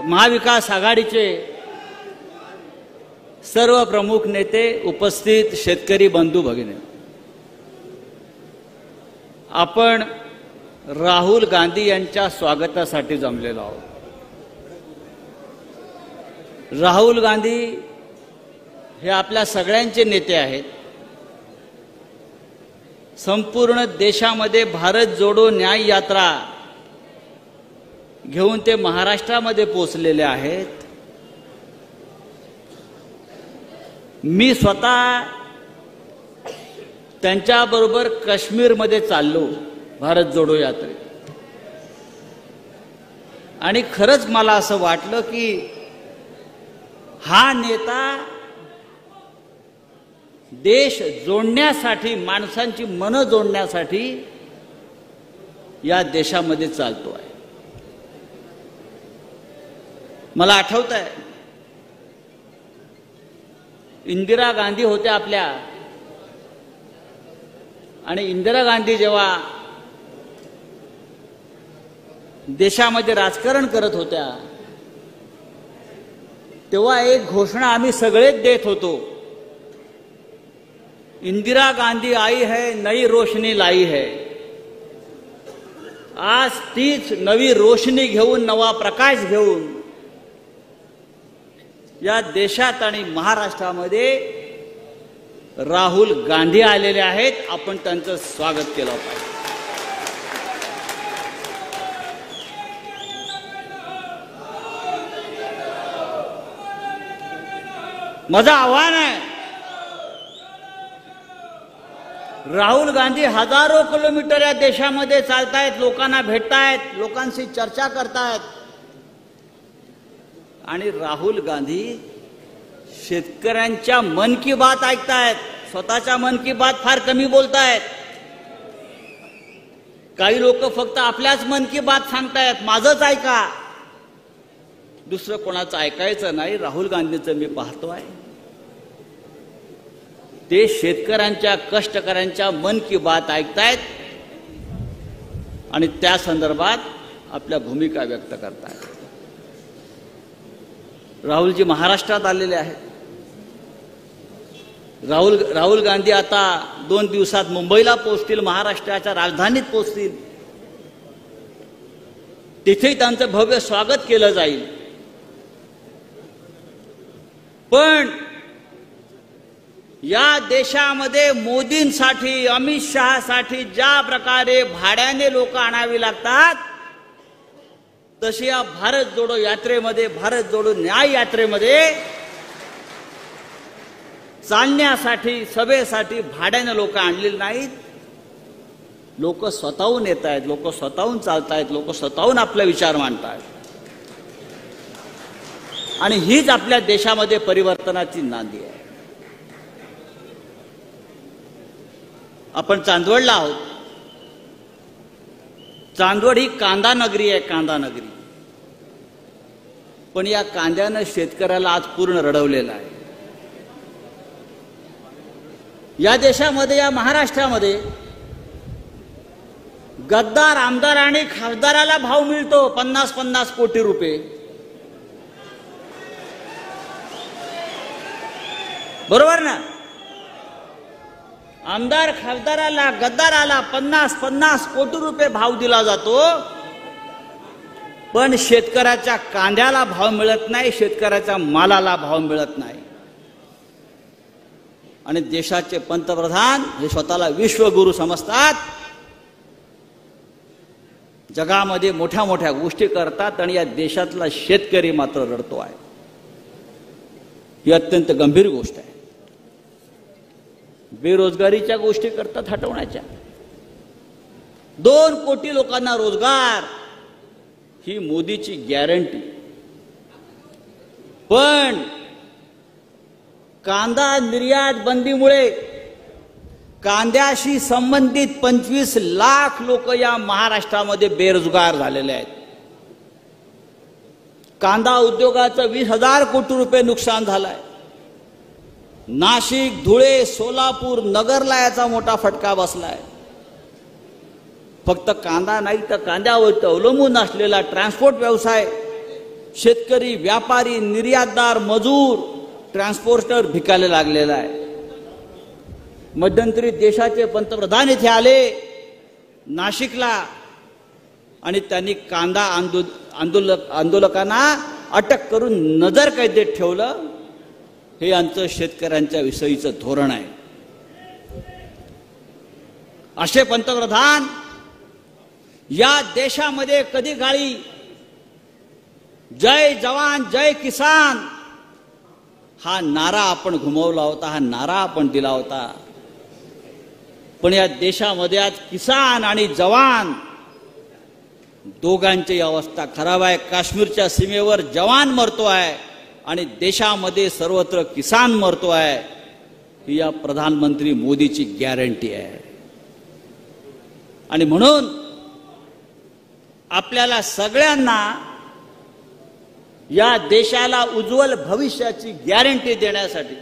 महाविकास आघाडीचे सर्व प्रमुख नेते, उपस्थित शेतकरी बंधू भगिनी, आपण राहुल गांधी यांच्या स्वागतासाठी जमलेलो आहोत. राहुल गांधी हे आपल्या सगळ्यांचे नेते आहेत. संपूर्ण देशामध्ये भारत जोडो न्याय यात्रा घेऊन ते महाराष्ट्रामध्ये पोहोचलेले आहेत. मी स्वतः त्यांच्याबरोबर काश्मीरमध्ये चाललो भारत जोडो यात्रेत, आणि खरंच मला असं वाटलं की हा नेता देश जोडण्यासाठी, माणसांची मनं जोडण्यासाठी या देशामध्ये चालतो आहे. मला आठवत आहे, इंदिरा गांधी होत्या आपल्या, आणि इंदिरा गांधी जेव्हा देशामध्ये राजकारण करत होत्या तेव्हा एक घोषणा आम्ही सगळेच देत होतो, इंदिरा गांधी आई है नई रोशनी लाई है. आज तीच नवी रोशनी घेऊन, नवा प्रकाश घेऊन या देशात आणि महाराष्ट्रामध्ये राहुल गांधी आलेले आहेत. आपण त्यांचं स्वागत केलं पाहिजे. माझं आव्हान आहे, राहुल गांधी हजारो किलोमीटर या देशामध्ये चालतायत, लोकांना भेटतायत, लोकांशी चर्चा करतायत, आणि राहुल गांधी शेतकऱ्यांच्या मन की बात ऐकतायत. स्वतःच्या मन की बात फार कमी बोलतायत. काही लोक फक्त आपल्याच मन की बात सांगतायत, माझंच ऐका, दुसरं कोणाचं ऐकायचं नाही. राहुल गांधींचं मी पाहतोय, ते शेतकऱ्यांच्या, कष्टकऱ्यांच्या मन की बात ऐकतायत आणि त्या संदर्भात आपल्या भूमिका व्यक्त करतायत. राहुलजी महाराष्ट्रात आलेले आहेत. राहुल गांधी आता 2 दिवसात मुंबईला पोहोचतील, महाराष्ट्राच्या राजधानीत पोहोचतील. तिथेही त्यांचं भव्य स्वागत केलं जाईल. पण या देशामध्ये मोदींसाठी, अमित शहासाठी ज्या प्रकारे भाड्याने लोक आणावी लागतात, तशी या भारत जोडो यात्रेमध्ये, भारत जोडो न्याय यात्रेमध्ये चालण्यासाठी, सभेसाठी भाड्याने लोक आणलेली नाहीत. लोक स्वतःहून येत आहेत, लोक स्वतःहून चालतायत, लोक स्वतःहून आपले विचार मांडतायत, आणि हीच आपल्या देशामध्ये परिवर्तनाची नांदी आहे. आपण चांदवडला आहोत. चांदवड ही कांदा नगरी आहे, कांदा नगरी. पण या कांद्यानं शेतकऱ्याला आज पूर्ण रडवलेलं आहे. या देशामध्ये, या महाराष्ट्रामध्ये गद्दार आमदार आणि खासदाराला भाव मिळतो 50-50 कोटी रुपये. बरोबर ना? आमदार खासदाराला, गद्दाराला 50-50 कोटी रुपये भाव दिला जातो, पण शेतकऱ्याच्या कांद्याला भाव मिळत नाही, शेतकऱ्याच्या मालाला भाव मिळत नाही. आणि देशाचे पंतप्रधान हे स्वतःला विश्वगुरू समजतात, जगामध्ये मोठ्या मोठ्या गोष्टी करतात, आणि या देशातला शेतकरी मात्र रडतो आहे. ही अत्यंत गंभीर गोष्ट आहे. बेरोजगारीच्या गोष्टी करतात हटवण्याच्या. 2 कोटी लोकांना रोजगार ही मोदीची गॅरंटी. पण कांदा निर्यात बंदीमुळे कांद्याशी संबंधित 25 लाख लोक या महाराष्ट्रामध्ये बेरोजगार झालेले आहेत. कांदा उद्योगाचं 20,000 कोटी रुपये नुकसान झालंय. नाशिक, धुळे, सोलापूर, नगरला याचा मोठा फटका बसलाय. फक्त कांदा नाही तर कांद्यावर अवलंबून असलेला ट्रान्सपोर्ट व्यवसाय शेतकरी, व्यापारी, निर्यातदार, मजूर, ट्रान्सपोर्टर भिकायला लागलेला आहे. मध्यंतरी देशाचे पंतप्रधान इथे आले नाशिकला आणि त्यांनी कांदा आंदोलकांना अटक करून नजर कैदेत ठेवलं. हे आमचं शेतकऱ्यांच्या विषयीचं धोरण आहे. असे पंतप्रधान या देशामध्ये कधी काळी जय जवान जय किसान हा नारा आपण घुमवला होता, हा नारा आपण दिला होता. पण या देशामध्ये आज किसान आणि जवान दोघांची अवस्था खराब आहे. काश्मीरच्या सीमेवर जवान मरतो आहे आणि देशामध्ये सर्वत्र किसान मरतो आहे. ही या प्रधानमंत्री मोदीची गॅरंटी आहे. आणि म्हणून आपल्याला सगळ्यांना या देशाला उज्ज्वल भविष्याची गॅरंटी देण्यासाठी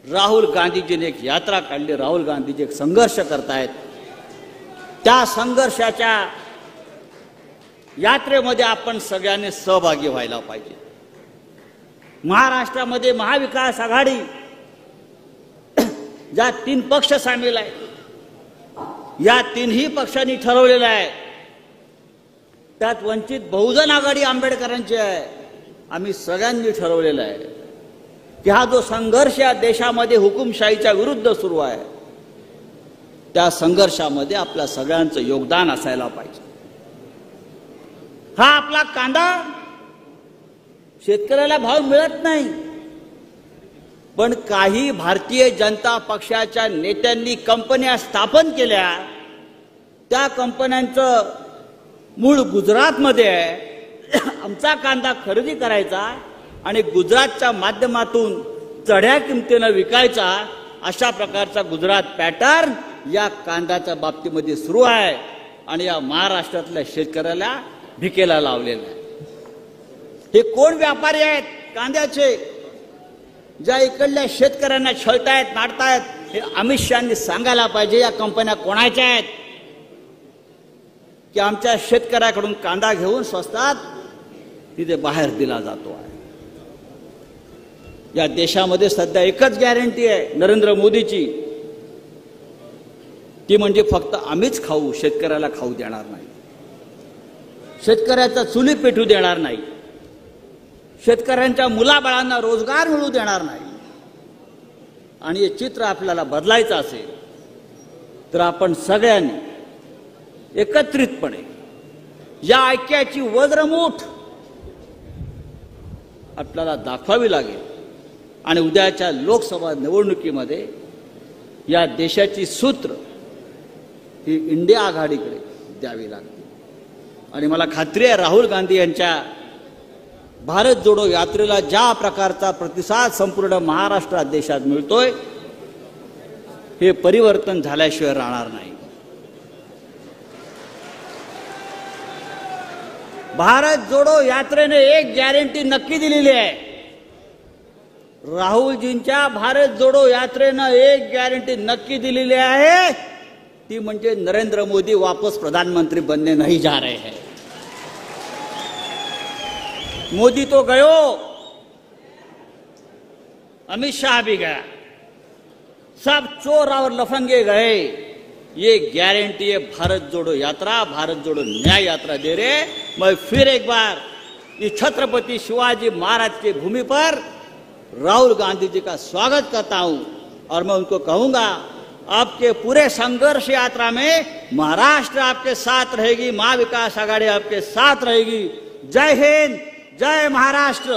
राहुल गांधीजीने एक यात्रा काढली. राहुल गांधीजी एक संघर्ष करतायत. त्या संघर्षाच्या यात्रेमध्ये आपण सगळ्यांनी सहभागी व्हायला पाहिजे. महाराष्ट्रामध्ये महाविकास आघाडी ज्या 3 पक्ष सामील आहेत, या 3ही पक्षांनी ठरवलेलं आहे. त्यात वंचित बहुजन आघाडी आंबेडकरांची आहे. आम्ही सगळ्यांनी ठरवलेलं आहे की हा जो संघर्ष या देशामध्ये हुकुमशाहीच्या विरुद्ध सुरू आहे, त्या संघर्षामध्ये आपल्या सगळ्यांचं योगदान असायला पाहिजे. हा आपला कांदा शेतकऱ्याला भाव मिळत नाही, पण काही भारतीय जनता पक्षाच्या नेत्यांनी कंपन्या स्थापन केल्या. त्या कंपन्यांचं मूळ गुजरातमध्ये आहे. आमचा कांदा खरेदी करायचा आणि गुजरातच्या माध्यमातून चढ्या किमतीनं विकायचा, अशा प्रकारचा गुजरात पॅटर्न या कांद्याच्या बाबतीमध्ये सुरू आहे. आणि या महाराष्ट्रातल्या शेतकऱ्याला भिकेला लावलेला आहे. हे कोण व्यापारी आहेत कांद्याचे, ज्या इकडल्या शेतकऱ्यांना छळतायत, नाडतायत? हे अमित शहानी सांगायला पाहिजे. या कंपन्या कोणाच्या आहेत की आमच्या शेतकऱ्याकडून कांदा घेऊन स्वस्तात तिथे बाहेर दिला जातो आहे. या देशामध्ये सध्या एकच गॅरंटी आहे नरेंद्र मोदीची, ती म्हणजे फक्त आम्हीच खाऊ, शेतकऱ्याला खाऊ देणार नाही, शेतकऱ्याचा चुली पेटू देणार नाही, शेतकऱ्यांच्या मुलाबाळांना रोजगार मिळू देणार नाही. आणि हे चित्र आपल्याला बदलायचं असेल तर आपण सगळ्यांनी एकत्रितपणे या ऐक्याची वज्रमूठ आपल्याला दाखवावी लागेल. आणि उद्याच्या लोकसभा निवडणुकीमध्ये या देशाची सूत्र ही इंडिया आघाडीकडे द्यावी लागते. आणि मला खात्री आहे राहुल गांधी यांच्या भारत जोडो यात्रेला ज्या प्रकारचा प्रतिसाद संपूर्ण महाराष्ट्रात देशात मिळतोय, हे परिवर्तन झाल्याशिवाय राहणार नाही. भारत जोडो यात्रेने एक गॅरंटी नक्की दिलेली आहे. राहुलजींच्या भारत जोडो यात्रेनं एक गॅरंटी नक्की दिलेली आहे, ती म्हणजे नरेंद्र मोदी वापस प्रधानमंत्री बनने नहीं जा रहे हैं. मोदी तो गयो, अमित शाह भी गया, सब चोर और लफंगे गए. ये गारंटी है भारत जोड़ो यात्रा, भारत जोड़ो न्याय यात्रा दे रहे. मैं फिर एक बार इस छत्रपति शिवाजी महाराज की भूमि पर राहुल गांधी जी का स्वागत करता हूं और मैं उनको कहूंगा आपके पूरे संघर्ष यात्रा में महाराष्ट्र आपके साथ रहेगी, महाविकास आघाड़ी आपके साथ रहेगी. जय हिंद, जय महाराष्ट्र.